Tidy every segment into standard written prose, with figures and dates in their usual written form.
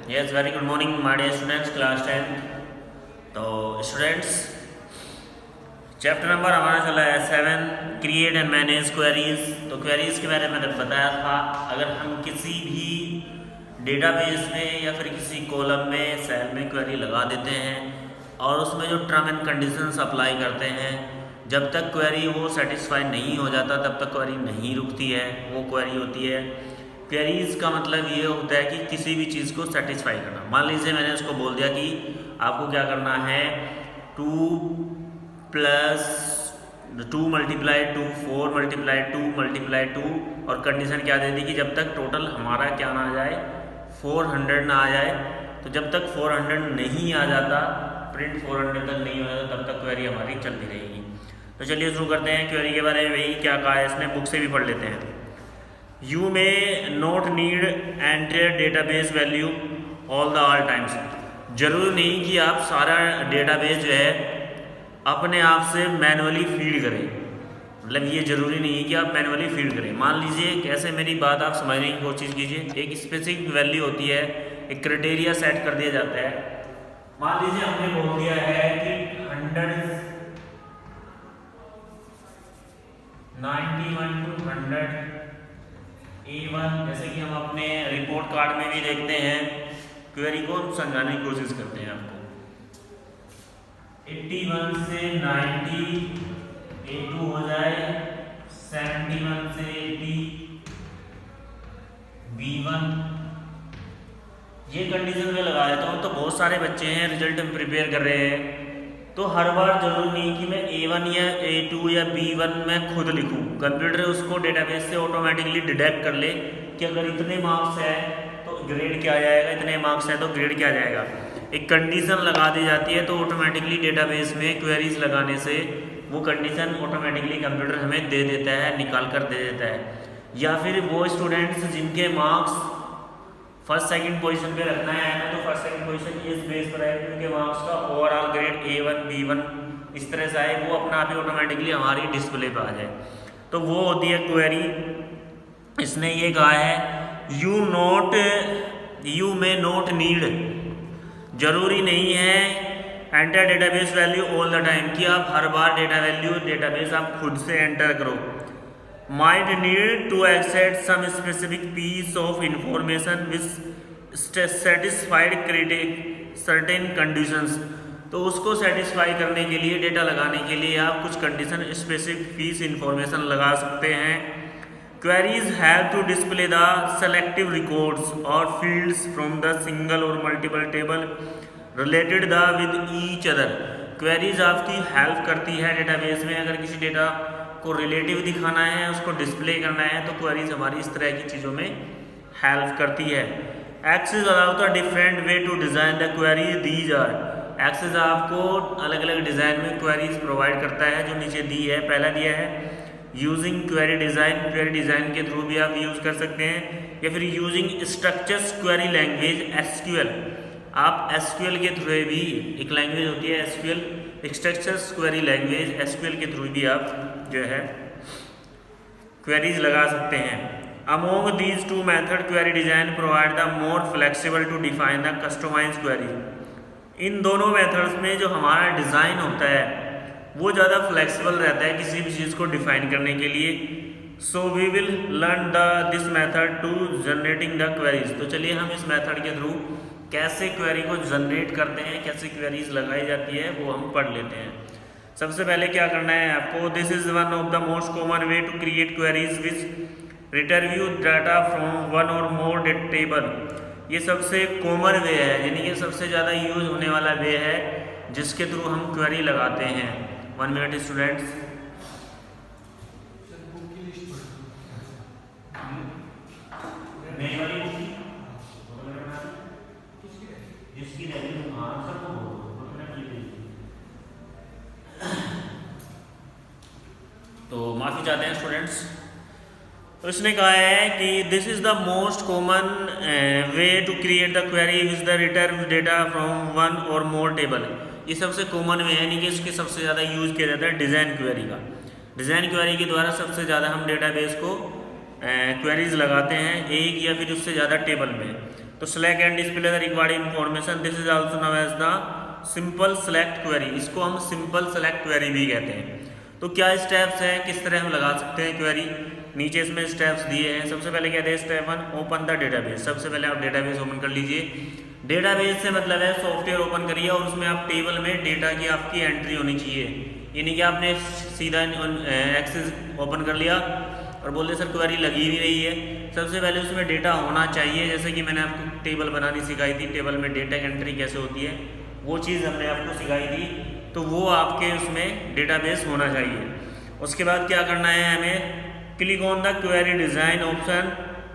Yes, very good morning, my dear students, class 10th। तो students, chapter number हमारा चला है 7, क्रिएट एंड मैनेज क्वेरीज। तो queries के बारे में मैंने बताया था, अगर हम किसी भी डेटाबेस में या फिर किसी कॉलम में सेल में क्वेरी लगा देते हैं और उसमें जो टर्म एंड कंडीशंस अप्लाई करते हैं, जब तक क्वेरी वो सेटिस्फाई नहीं हो जाता तब तक क्वेरी नहीं रुकती है, वो क्वेरी होती है। क्वेरीज का मतलब ये होता है कि किसी भी चीज़ को सेटिस्फाई करना। मान लीजिए मैंने उसको बोल दिया कि आपको क्या करना है, 2 + 2 × 2 4 × 2 × 2 और कंडीशन क्या दे दी कि जब तक टोटल हमारा क्या ना आ जाए, 400 ना आ जाए। तो जब तक 400 नहीं आ जाता, प्रिंट 400 तक नहीं हो जाता, तब तक क्वेरी हमारी चलती रहेगी। तो चलिए शुरू करते हैं क्वेरी के बारे में। वही क्या कहा है इसने, बुक से भी पढ़ लेते हैं। You may not need enter database value all times। जरूरी नहीं कि आप सारा डेटाबेस जो है अपने आप से मैनुअली फीड करें, मतलब ये जरूरी नहीं है कि आप मैनुअली फीड करें। मान लीजिए, कैसे मेरी बात आप समझने की कोशिश कीजिए। एक स्पेसिफिक वैल्यू होती है, एक क्राइटेरिया सेट कर दिया जाता है। मान लीजिए हमने बोल दिया है कि 91 to 100 A1, जैसे कि हम अपने रिपोर्ट कार्ड में भी देखते हैं। क्वेरी को हम समझाने की कोशिश करते हैं आपको। 81 से 90 A2 हो जाए, 71 से 80 B1। ये कंडीशन में लगा देता हूँ। तो बहुत सारे बच्चे हैं, रिजल्ट हम प्रिपेयर कर रहे हैं, तो हर बार जरूरी नहीं कि मैं A1 या A2 या B1 में खुद लिखूं। कंप्यूटर उसको डेटाबेस से ऑटोमेटिकली डिटेक्ट कर ले कि अगर इतने मार्क्स है तो ग्रेड क्या आ जाएगा, इतने मार्क्स है तो ग्रेड क्या आ जाएगा। एक कंडीशन लगा दी जाती है, तो ऑटोमेटिकली डेटाबेस में क्वेरीज लगाने से वो कंडीशन ऑटोमेटिकली कंप्यूटर हमें दे देता है, निकाल कर दे देता है। या फिर वो स्टूडेंट्स जिनके मार्क्स फर्स्ट सेकंड पोजीशन पे रखना है ना, तो फर्स्ट सेकंड पोजीशन इस बेस पर है कि उनके मार्क्स का ओवरऑल ग्रेड A1 B1 इस तरह से आए, वो अपना आप ही ऑटोमेटिकली हमारी डिस्प्ले पे आ जाए। तो वो होती है क्वेरी। इसने ये कहा है, यू मे नॉट नीड, जरूरी नहीं है enter database value all the time, कि आप हर बार डेटाबेस आप खुद से एंटर करो। might need to access some specific piece of information which satisfied certain conditions। तो उसको सेटिस्फाई करने के लिए, डेटा लगाने के लिए आप कुछ कंडीशन स्पेसिफिक पीस इंफॉर्मेशन लगा सकते हैं। Queries have to display the selective records or fields from the single or multiple table related the with each other. Queries आपकी हेल्प करती है डेटाबेस में, अगर किसी डेटा को रिलेटिव दिखाना है, उसको डिस्प्ले करना है, तो क्वेरीज हमारी इस तरह की चीज़ों में हेल्प करती है। Access allow the different way to design the query these are. Access आपको अलग अलग डिज़ाइन में क्वेरीज प्रोवाइड करता है, जो नीचे दी है। पहला दिया है using query design, query design के थ्रू भी आप यूज़ कर सकते हैं। या फिर using structures query language SQL, आप SQL के थ्रू भी, एक लैंग्वेज होती है SQL, structures query language SQL के थ्रू भी आप जो है क्वेरीज लगा सकते हैं। Among these two method query design provide the more flexible to define the customise query. इन दोनों मेथड्स में जो हमारा डिज़ाइन होता है वो ज़्यादा फ्लेक्सिबल रहता है किसी भी चीज़ को डिफाइन करने के लिए। So we will learn this method to generating the queries. तो चलिए हम इस मेथड के थ्रू कैसे क्वेरी को जनरेट करते हैं, कैसे क्वेरीज लगाई जाती है, वो हम पढ़ लेते हैं। सबसे पहले क्या करना है आपको, this is one of the most common way to create queries which retrieve data from one or more table. ये सबसे कॉमन वे है, यानी कि सबसे ज़्यादा यूज होने वाला वे है जिसके थ्रू हम क्वेरी लगाते हैं। 1 मिनट स्टूडेंट्स। तो माफ़ी चाहते हैं स्टूडेंट्स। तो इसने कहा है कि this is the most common way to create the query which the return data from one or more table. ये सबसे कॉमन वे है, यानी कि इसके सबसे ज़्यादा यूज़ किया जाता है डिज़ाइन क्वेरी का। डिज़ाइन क्वेरी के द्वारा सबसे ज़्यादा हम डेटाबेस को क्वेरीज लगाते हैं एक या फिर उससे ज़्यादा टेबल में। तो select and display the required information, this is also known as the simple select query, इसको हम सिंपल सेलेक्ट क्वेरी भी कहते हैं। तो क्या स्टेप्स हैं, किस तरह हम लगा सकते हैं क्वेरी, नीचे इसमें स्टेप्स दिए हैं। सबसे पहले कहते हैं स्टेप 1 ओपन द डेटाबेस। सबसे पहले आप डेटाबेस ओपन कर लीजिए। डेटाबेस से मतलब है सॉफ्टवेयर ओपन करिए और उसमें आप टेबल में डेटा की आपकी एंट्री होनी चाहिए, यानी कि आपने सीधा एक्सेस ओपन कर लिया और बोलते सर क्वेरी लगी नहीं रही है। सबसे पहले उसमें डेटा होना चाहिए, जैसे कि मैंने आपको टेबल बनानी सिखाई थी, टेबल में डेटा की एंट्री कैसे होती है वो चीज़ हमने आपको सिखाई थी, तो वो आपके उसमें डेटाबेस होना चाहिए। उसके बाद क्या करना है हमें, click on the query design option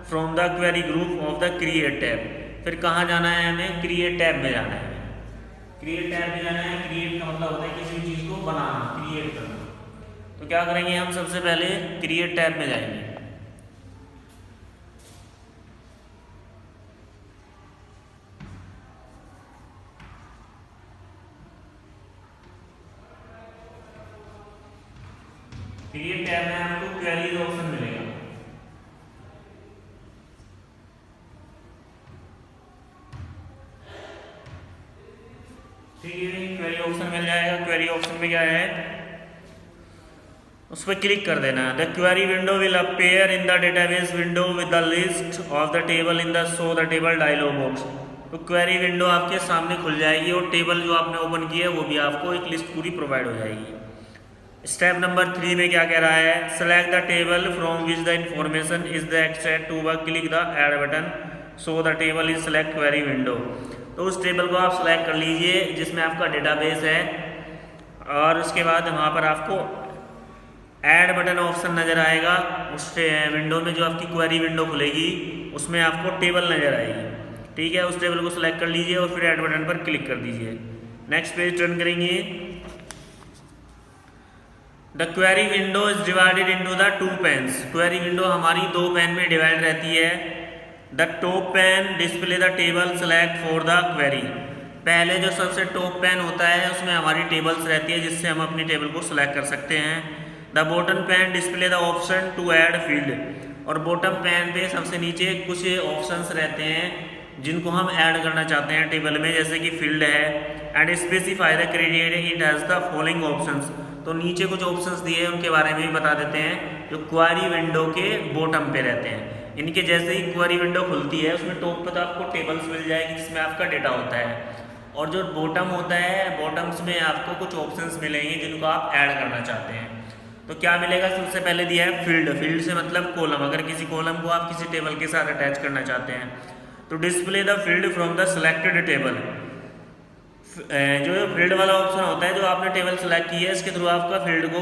from the query group of the create tab. फिर कहाँ जाना है हमें, क्रिएट टैब में जाना है। क्रिएट टैब में जाना है, क्रिएट का मतलब होता है किसी चीज़ को बनाना, क्रिएट करना। तो क्या करेंगे हम, सबसे पहले क्रिएट टैब में जाएंगे। क्रिएट टैब में आपको क्वेरीज ऑप्शन मिलेगा। ठीक है, क्वेरी ऑप्शन मिल जाएगा। क्वेरी ऑप्शन में क्या है, उस पर क्लिक कर देना है। The query window will appear in the database window with the list of the table in the show the table dialog box. तो क्वेरी विंडो आपके सामने खुल जाएगी और टेबल जो आपने ओपन की है वो भी आपको एक लिस्ट पूरी प्रोवाइड हो जाएगी। स्टेप नंबर 3 में क्या कह रहा है, select the table from which the information is the extract to we click the add button so the table is select query window. तो उस टेबल को आप सेलेक्ट कर लीजिए जिसमें आपका डेटाबेस है, और उसके बाद वहाँ पर आपको ऐड बटन ऑप्शन नज़र आएगा। उस विंडो में जो आपकी क्वेरी विंडो खुलेगी उसमें आपको टेबल नज़र आएगी। ठीक है, उस टेबल को सिलेक्ट कर लीजिए और फिर ऐड बटन पर क्लिक कर दीजिए। नेक्स्ट पेज टर्न करेंगे। The query window is divided into the 2 pans. Query window हमारी 2 पैन में डिवाइड रहती है। The top pan display the table select for the query. पहले जो सबसे टॉप पैन होता है उसमें हमारी टेबल्स रहती है जिससे हम अपनी टेबल को सिलेक्ट कर सकते हैं। The bottom pane display the option to add field. और बॉटम पैन पे सबसे नीचे कुछ ऑप्शंस रहते हैं जिनको हम ऐड करना चाहते हैं टेबल में, जैसे कि फील्ड है। And specify the criteria it has the following options. तो नीचे कुछ ऑप्शंस दिए हैं उनके बारे में भी बता देते हैं जो क्वेरी विंडो के बॉटम पे रहते हैं। इनके जैसे ही क्वेरी विंडो खुलती है उसमें टॉप पे तो आपको टेबल्स मिल जाएगी जिसमें आपका डेटा होता है, और जो बॉटम होता है बॉटम्स में आपको कुछ ऑप्शंस मिलेंगे जिनको आप ऐड करना चाहते हैं। तो क्या मिलेगा, सबसे पहले दिया है फील्ड। फील्ड से मतलब कॉलम, अगर किसी कॉलम को आप किसी टेबल के साथ अटैच करना चाहते हैं तो display the field from the selected table. जो फील्ड वाला ऑप्शन होता है जो आपने टेबल सेलेक्ट की है इसके थ्रू आपका फील्ड को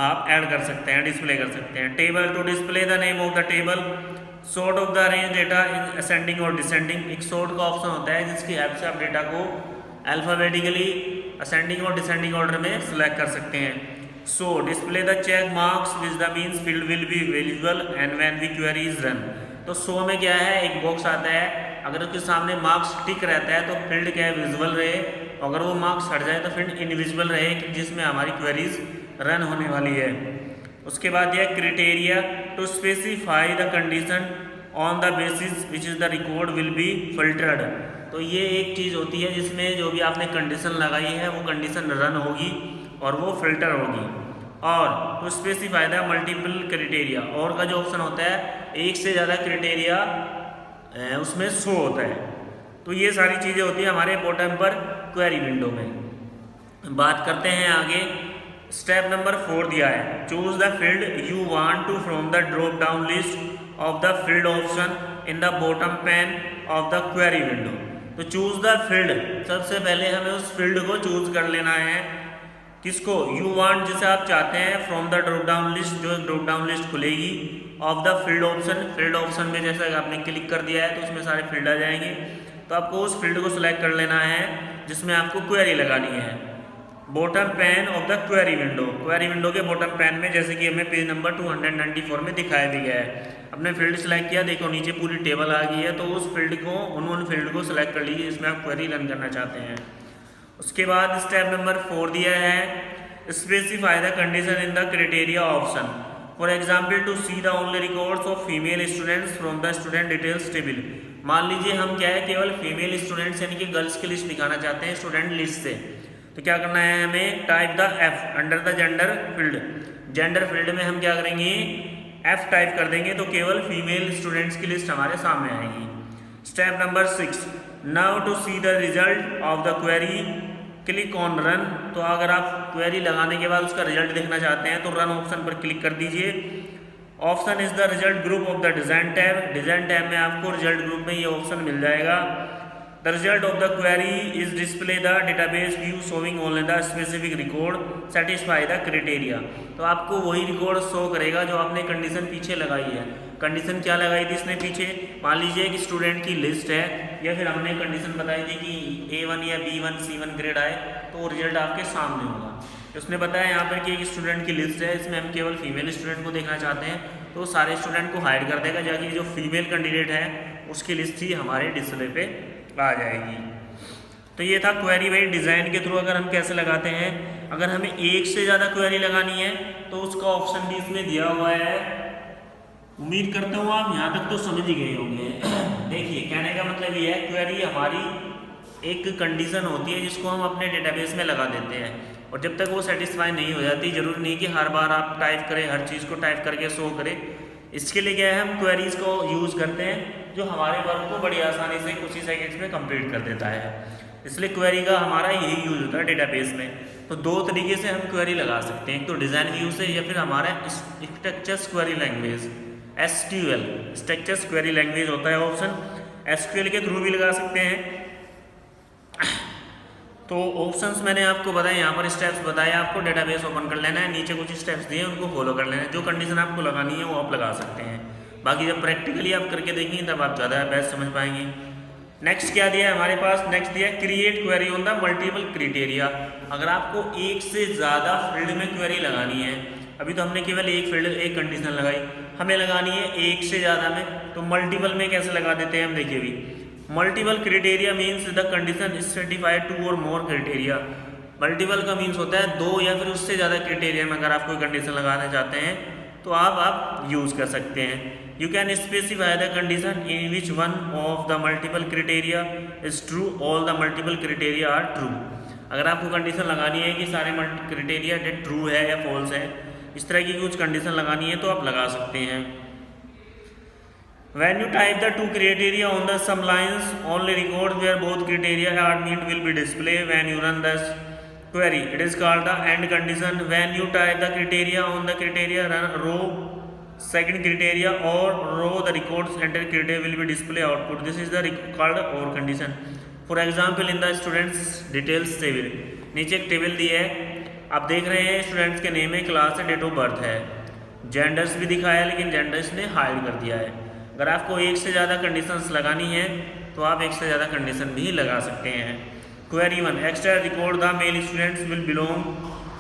आप ऐड कर सकते हैं, डिस्प्ले कर सकते हैं। Table to display the name of the table, sort of the range data in ascending और डिसेंडिंग। एक सॉर्ट का ऑप्शन होता है जिसकी हेल्प से आप डेटा को अल्फाबेटिकली असेंडिंग और डिसेंडिंग ऑर्डर में सिलेक्ट कर सकते हैं। So display the check marks which the means field will be visible and when the query is run. तो सो में क्या है, एक बॉक्स आता है, अगर उसके सामने मार्क्स टिक रहता है तो फील्ड क्या है, विजुअल रहे, अगर वो मार्क्स हट जाए तो फील्ड इनविजिबल रहे जिसमें हमारी क्वेरीज रन होने वाली है। उसके बाद यह criteria to specify the condition on the basis which is the record will be filtered. तो ये एक चीज़ होती है जिसमें जो भी आपने कंडीशन लगाई है वो कंडीशन रन होगी और वो फिल्टर होगी। और to specify the multiple criteria, और का जो ऑप्शन होता है एक से ज़्यादा क्राइटेरिया उसमें शो होता है। तो ये सारी चीज़ें होती हैं हमारे बॉटम पर क्वेरी विंडो में। बात करते हैं आगे, स्टेप नंबर 4 दिया है, choose the field you want to from the drop down list of the field option in the bottom pane of the query window. तो चूज द फील्ड, सबसे पहले हमें उस फील्ड को चूज कर लेना है। किसको, यू वांट, जिसे आप चाहते हैं, from the drop down list, जो ड्रॉप डाउन लिस्ट खुलेगी, of the field option. Field option में जैसा आपने क्लिक कर दिया है तो उसमें सारे फील्ड आ जाएंगे, तो आपको उस फील्ड को सिलेक्ट कर लेना है जिसमें आपको क्वेरी लगानी है। Bottom pane of the query window, query window के बॉटम पैन में, जैसे कि हमें पेज नंबर 294 में दिखाया भी गया है। अपने फील्ड सेलेक्ट किया, देखो नीचे पूरी टेबल आ गई है, तो उस फील्ड को, उन फील्ड को सिलेक्ट कर लीजिए जिसमें आप क्वेरी रन करना चाहते हैं। उसके बाद स्टेप नंबर 4 दिया है, specify the condition in the criteria option. For example to see the only records of female students from the student details table. मान लीजिए हम क्या है केवल फीमेल स्टूडेंट्स यानी कि गर्ल्स की लिस्ट दिखाना चाहते हैं स्टूडेंट लिस्ट से, तो क्या करना है हमें, type the F under the gender field. Gender field में हम क्या करेंगे, एफ टाइप कर देंगे तो केवल फीमेल स्टूडेंट्स की लिस्ट हमारे सामने आएगी। Step number 6, now to see the result of the query click on run. तो अगर आप क्वेरी लगाने के बाद उसका रिजल्ट देखना चाहते हैं तो रन ऑप्शन पर क्लिक कर दीजिए। Option is the result group of the design tab. Design tab में आपको रिजल्ट ग्रुप में ये ऑप्शन मिल जाएगा। The result of the query is display the database view showing only the specific record satisfy the criteria. तो आपको वही record show करेगा जो आपने कंडीशन पीछे लगाई है। कंडीशन क्या लगाई थी इसने पीछे, मान लीजिए कि स्टूडेंट की लिस्ट है या फिर हमने कंडीशन बताई थी कि A1 या B1 C1 ग्रेड आए तो रिजल्ट आपके सामने होगा। उसने बताया यहाँ पर कि एक स्टूडेंट की लिस्ट है, इसमें हम केवल फीमेल स्टूडेंट को देखना चाहते हैं तो सारे स्टूडेंट को हाइड कर देगा, जाकि जो फीमेल कैंडिडेट है उसकी लिस्ट ही हमारे डिस्प्ले पे आ जाएगी। तो ये था क्वेरी बाई डिज़ाइन के थ्रू अगर हम कैसे लगाते हैं। अगर हमें एक से ज़्यादा क्वेरी लगानी है तो उसका ऑप्शन भी इसमें दिया हुआ है। उम्मीद करता हूँ आप यहाँ तक तो समझ ही गए होंगे। देखिए कहने का मतलब ये है, क्वेरी हमारी एक कंडीशन होती है जिसको हम अपने डेटाबेस में लगा देते हैं और जब तक वो सेटिस्फाई नहीं हो जाती, जरूरी नहीं कि हर बार आप टाइप करें, हर चीज़ को टाइप करके शो करें। इसके लिए क्या है, हम क्वेरीज को यूज़ करते हैं जो हमारे वर्क को बड़ी आसानी से कुछ ही सेकेंड्स में कंप्लीट कर देता है। इसलिए क्वेरी का हमारा यही यूज होता है डेटाबेस में। तो दो तरीके से हम क्वेरी लगा सकते हैं, एक तो डिज़ाइन व्यू से या फिर हमारा structures query language SQL structures query language होता है ऑप्शन, SQL के थ्रू भी लगा सकते हैं। तो ऑप्शंस मैंने आपको बताए, यहाँ पर स्टेप्स बताए, आपको डेटाबेस ओपन कर लेना है, नीचे कुछ स्टेप्स दिए उनको फॉलो कर लेना है, जो कंडीशन आपको लगानी है वो आप लगा सकते हैं। बाकी जब प्रैक्टिकली आप करके देखेंगे तब आप ज़्यादा बेस्ट समझ पाएंगे। नेक्स्ट क्या दिया है हमारे पास, नेक्स्ट दिया है create query on the multiple criteria. अगर आपको एक से ज़्यादा फील्ड में क्वेरी लगानी है, अभी तो हमने केवल एक फील्ड एक कंडीशन लगाई, हमें लगानी है एक से ज़्यादा में, तो मल्टीपल में कैसे लगा देते हैं हम देखिए अभी। Multiple criteria means the condition specified 2 और मोर क्राइटेरिया। मल्टीपल का मीन्स होता है 2 या फिर उससे ज़्यादा क्राइटेरिया में अगर आप कोई कंडीशन लगाना चाहते हैं तो आप यूज़ कर सकते हैं। You can specify the condition in which one of the multiple criteria is true, all the multiple criteria are true. अगर आपको कंडीशन लगानी है कि सारे क्राइटेरिया ट्रू है या फॉल्स है, इस तरह की कुछ कंडीशन लगानी है तो आप लगा सकते हैं। When you type the 2 criteria on the some lines, only record where both criteria are met will be displayed when you run the query. It is called the AND condition. When you type the criteria on the criteria row, second criteria or row, the records entered criteria will be display output. This is the called OR condition. For example, in the students details table, नीचे एक table दी है, आप देख रहे हैं students के name है, class है, डेट ऑफ बर्थ है, जेंडर्स भी दिखाया लेकिन जेंडर्स ने हाइड कर दिया है। अगर आपको एक से ज़्यादा कंडीशंस लगानी है तो आप एक से ज़्यादा कंडीशन भी लगा सकते हैं। Query 1, extra record the male students will belong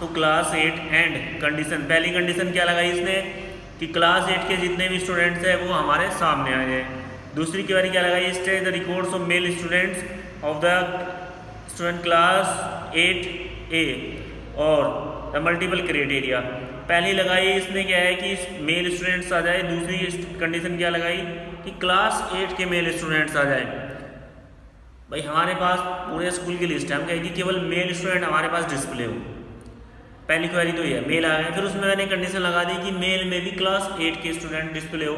to class 8 and condition. पहली कंडीशन क्या लगाई इसने कि क्लास 8 के जितने भी स्टूडेंट्स हैं वो हमारे सामने आ जाए। दूसरी क्वेरी क्या लगाई, state the records of male students of the student class 8A और द मल्टीपल क्राइटेरिया। पहली लगाई इसने क्या है कि मेल स्टूडेंट्स आ जाए, दूसरी कंडीशन क्या लगाई कि क्लास 8 के मेल स्टूडेंट्स आ जाए। भाई हमारे पास पूरे स्कूल की लिस्ट है, हम कहें कि केवल मेल स्टूडेंट हमारे पास डिस्प्ले हो। पहली क्वेरी तो ये है, मेल आ गए, फिर उसमें मैंने कंडीशन लगा दी कि मेल में भी क्लास 8 के स्टूडेंट डिस्प्ले हो।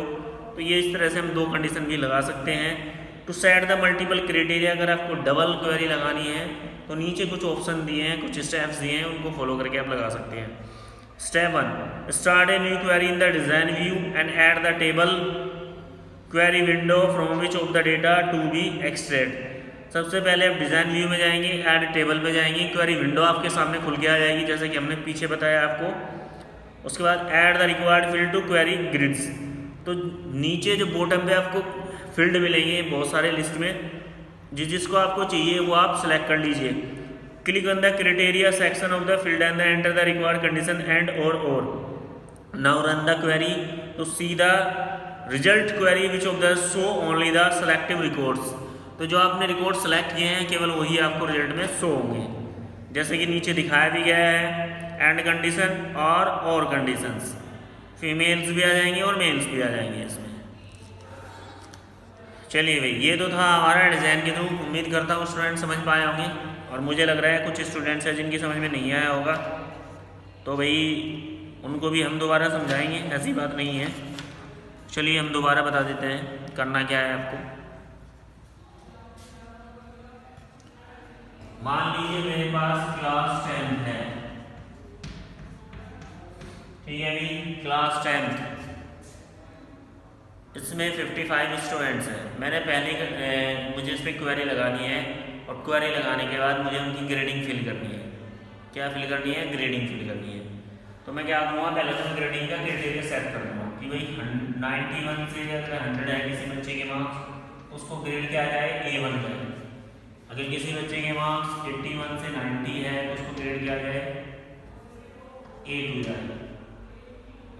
तो ये इस तरह से हम 2 कंडीशन भी लगा सकते हैं। To set the multiple criteria, अगर आपको डबल क्वेरी लगानी है तो नीचे कुछ ऑप्शन दिए हैं, कुछ स्टेप्स दिए हैं, उनको फॉलो करके आप लगा सकते हैं। Step 1, start a new query in the design view and add the table query window from which of the data to be extracted. सबसे पहले आप डिज़ाइन व्यू में जाएंगे, ऐड टेबल में जाएंगे, क्वेरी विंडो आपके सामने खुल के आ जाएगी जैसे कि हमने पीछे बताया आपको। उसके बाद add the required field to query grids. तो नीचे जो बॉटम पे आपको फील्ड मिलेंगे बहुत सारे लिस्ट में, जिसको आपको चाहिए वो आप सेलेक्ट कर लीजिए। Click on the criteria section of the field and enter the required condition and और now run the query to see the result query which of the show only the selective records. तो जो आपने record select किए हैं केवल वही आपको result में शो होंगे, जैसे कि नीचे दिखाया भी गया है एंड कंडीशन और कंडीशंस। फीमेल्स भी आ जाएंगे और मेल्स भी आ जाएंगे इसमें। चलिए भाई, ये तो था हमारा डिज़ाइन के थ्रू। उम्मीद करता हूँ स्टूडेंट समझ पाए होंगे, और मुझे लग रहा है कुछ स्टूडेंट्स हैं जिनकी समझ में नहीं आया होगा, तो भाई उनको भी हम दोबारा समझाएंगे, ऐसी बात नहीं है। चलिए हम दोबारा बता देते हैं करना क्या है आपको। मान लीजिए मेरे पास क्लास 10 है, ठीक है भाई, क्लास 10, इसमें 55 स्टूडेंट्स हैं। मैंने पहले मुझे इस पर क्वेरी लगानी है, और क्वेरी लगाने के बाद मुझे उनकी ग्रेडिंग फिल करनी है। क्या फिल करनी है? ग्रेडिंग फिल करनी है। तो मैं क्या करूँगा, पहले तो मैं ग्रेडिंग का क्राइटेरिया सेट कर दूँगा कि भाई 91 से अगर 100 है किसी बच्चे के मार्क्स, उसको ग्रेड क्या जाए, A1 जाए। अगर किसी बच्चे के मार्क्स 81 से 90 है तो उसको ग्रेड क्या जाए, A2 जाए।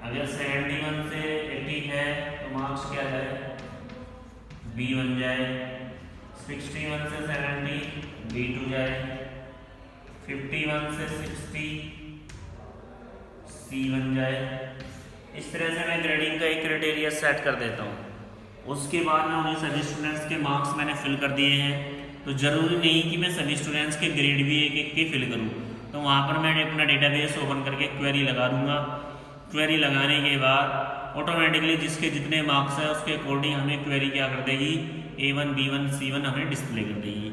अगर 71 से 80 है तो मार्क्स क्या जाए, B1 जाए। 61 से 70 B2 जाए। 51 से 60 C1 जाए। इस तरह से मैं ग्रेडिंग का एक क्राइटेरिया सेट कर देता हूँ। उसके बाद में उन्हें सभी स्टूडेंट्स के मार्क्स मैंने फिल कर दिए हैं, तो ज़रूरी नहीं कि मैं सभी स्टूडेंट्स के ग्रेड भी एक एक के फिल करूँ। तो वहाँ पर मैं अपना डेटाबेस ओपन करके क्वेरी लगा दूँगा। क्वेरी लगाने के बाद ऑटोमेटिकली जिसके जितने मार्क्स हैं उसके अकॉर्डिंग हमें क्वेरी क्या कर देगी, A1 B1 C1 हमें डिस्प्ले कर देगी।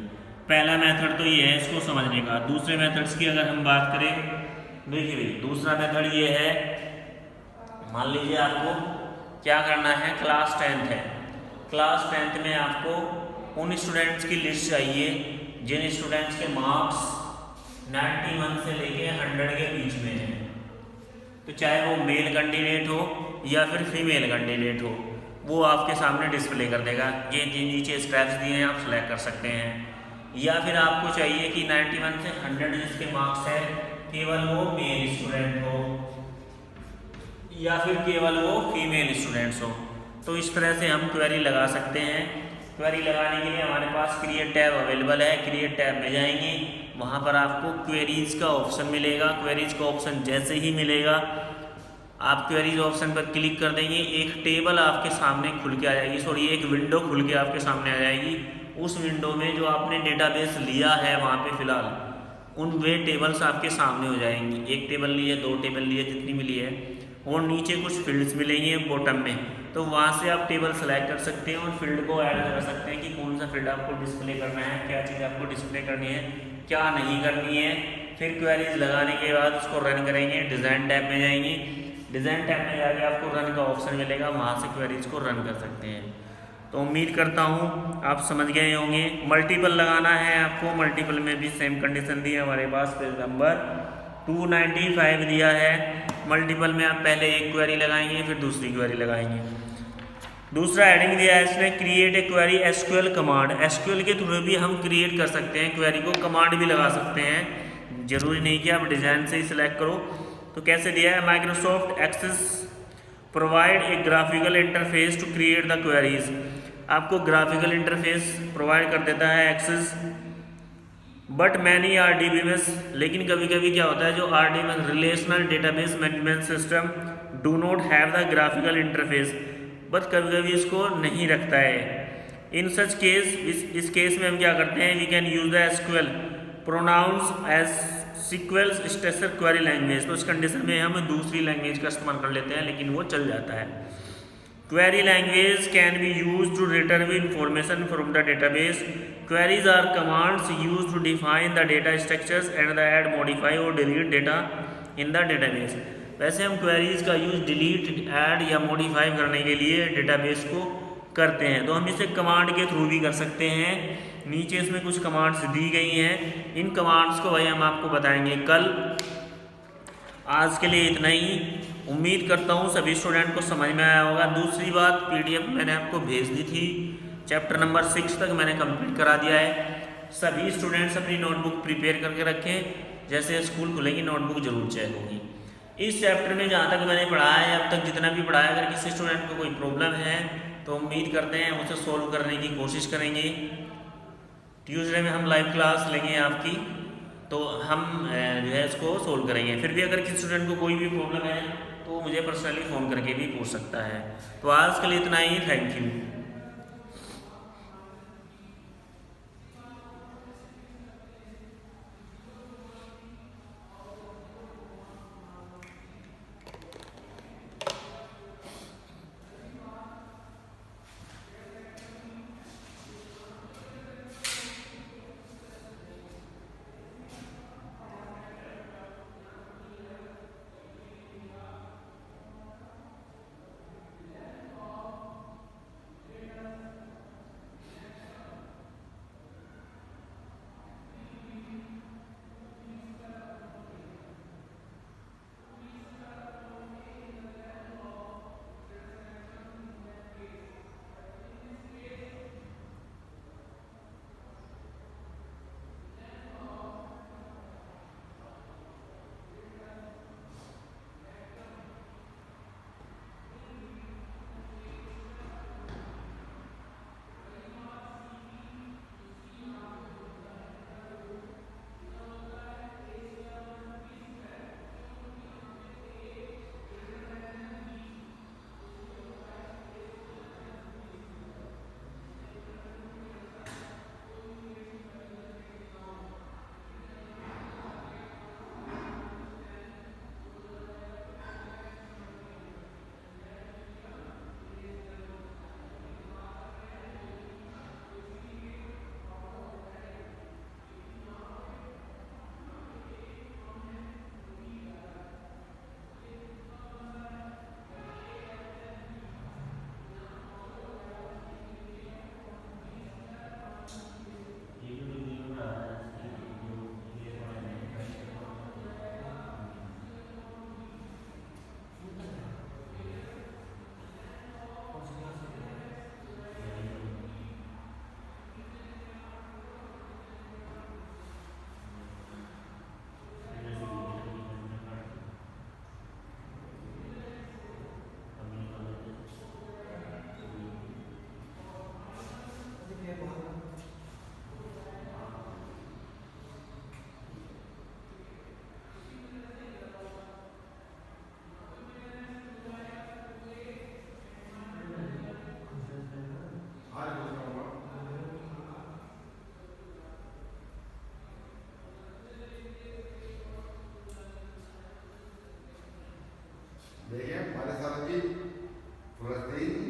पहला मेथड तो ये है इसको समझने का। दूसरे मेथड्स की अगर हम बात करें, देखिए भाई दूसरा मेथड ये है, मान लीजिए आपको क्या करना है, क्लास 10 है, क्लास 10 में आपको उन स्टूडेंट्स की लिस्ट चाहिए जिन स्टूडेंट्स के मार्क्स 91 से लेके 100 के बीच में है। तो चाहे वो मेल कैंडिडेट हो या फिर फीमेल कैंडिडेट हो, वो आपके सामने डिस्प्ले कर देगा। ये नीचे स्टेप्स दिए हैं, आप सेलेक्ट कर सकते हैं। या फिर आपको चाहिए कि 91 से 100 जिसके मार्क्स है केवल वो मेल स्टूडेंट हो या फिर केवल वो फीमेल स्टूडेंट्स हो, तो इस तरह से हम क्वेरी लगा सकते हैं। क्वेरी लगाने के लिए हमारे पास क्रिएट टैब अवेलेबल है। क्रिएट टैब में जाएंगे, वहाँ पर आपको क्वेरीज का ऑप्शन मिलेगा। क्वेरीज का ऑप्शन जैसे ही मिलेगा आप क्वेरीज ऑप्शन पर क्लिक कर देंगे, एक टेबल आपके सामने खुल के आ जाएगी, सॉरी एक विंडो खुल के आपके सामने आ जाएगी। उस विंडो में जो आपने डेटाबेस लिया है वहाँ पे फिलहाल उन वे टेबल्स आपके सामने हो जाएंगी। एक टेबल लिए, 2 टेबल लिए, जितनी भी ली है, और नीचे कुछ फील्ड्स मिलेंगे बॉटम में, तो वहाँ से आप टेबल सेलेक्ट कर सकते हैं और फील्ड को ऐड कर सकते हैं कि कौन सा फील्ड आपको डिस्प्ले करना है, क्या चीज़ आपको डिस्प्ले करनी है, क्या नहीं करनी है। फिर क्वेरीज लगाने के बाद उसको रन करेंगे, डिज़ाइन टैब में जाएंगे। डिज़ाइन टैब में जाके आपको रन का ऑप्शन मिलेगा, वहाँ से क्वेरीज को रन कर सकते हैं। तो उम्मीद करता हूँ आप समझ गए होंगे। मल्टीपल लगाना है आपको, मल्टीपल में भी सेम कंडीशन दी है हमारे पास, पेज नंबर 295 दिया है। मल्टीपल में आप पहले एक क्वेरी लगाएंगे फिर दूसरी क्वेरी लगाएंगे। दूसरा हेडिंग दिया है इसने, create a query SQL command. SQL के थ्रू भी हम क्रिएट कर सकते हैं क्वेरी को, कमांड भी लगा सकते हैं, जरूरी नहीं कि आप डिज़ाइन से ही सिलेक्ट करो। तो कैसे दिया है, Microsoft Access provide a graphical interface to create the queries. आपको ग्राफिकल इंटरफेस प्रोवाइड कर देता है एक्सेस, बट मैनी RDBMS, लेकिन कभी कभी क्या होता है जो RDBMS relational database management system do not have the graphical interface, but कभी कभी इसको नहीं रखता है। इन सच केस, इस केस में हम क्या करते हैं, we can use the SQL pronounce as SQL structure query language. तो इस कंडीशन में हम दूसरी लैंग्वेज का इस्तेमाल कर लेते हैं, लेकिन वो चल जाता है। Query language can be use to retrieve information from the database. Queries are commands used to define the data structures and the add, modify और delete data in the database। वैसे हम queries का यूज डिलीट, ऐड या modify करने के लिए database को करते हैं, तो हम इसे कमांड के थ्रू भी कर सकते हैं। नीचे इसमें कुछ कमांड्स दी गई हैं, इन कमांड्स को भाई हम आपको बताएंगे कल। आज के लिए इतना ही। उम्मीद करता हूँ सभी स्टूडेंट को समझ में आया होगा। दूसरी बात, PDF मैंने आपको भेज दी थी, चैप्टर नंबर 6 तक मैंने कंप्लीट करा दिया है। सभी स्टूडेंट्स अपनी नोटबुक प्रिपेयर करके रखें, जैसे स्कूल खुलेंगी नोटबुक जरूर चेक होगी। इस चैप्टर में जहाँ तक मैंने पढ़ाया है, अब तक जितना भी पढ़ाया, अगर किसी स्टूडेंट को कोई प्रॉब्लम है तो उम्मीद करते हैं उसे सोल्व करने की कोशिश करेंगे। ट्यूसडे में हम लाइव क्लास लेंगे आपकी, तो हम जो है इसको सोल्व करेंगे। फिर भी अगर किसी स्टूडेंट को कोई भी प्रॉब्लम है तो मुझे पर्सनली फ़ोन करके भी पूछ सकता है। तो आज के लिए इतना ही, थैंक यू। देखिए हमारे साथ जी फलस्तीन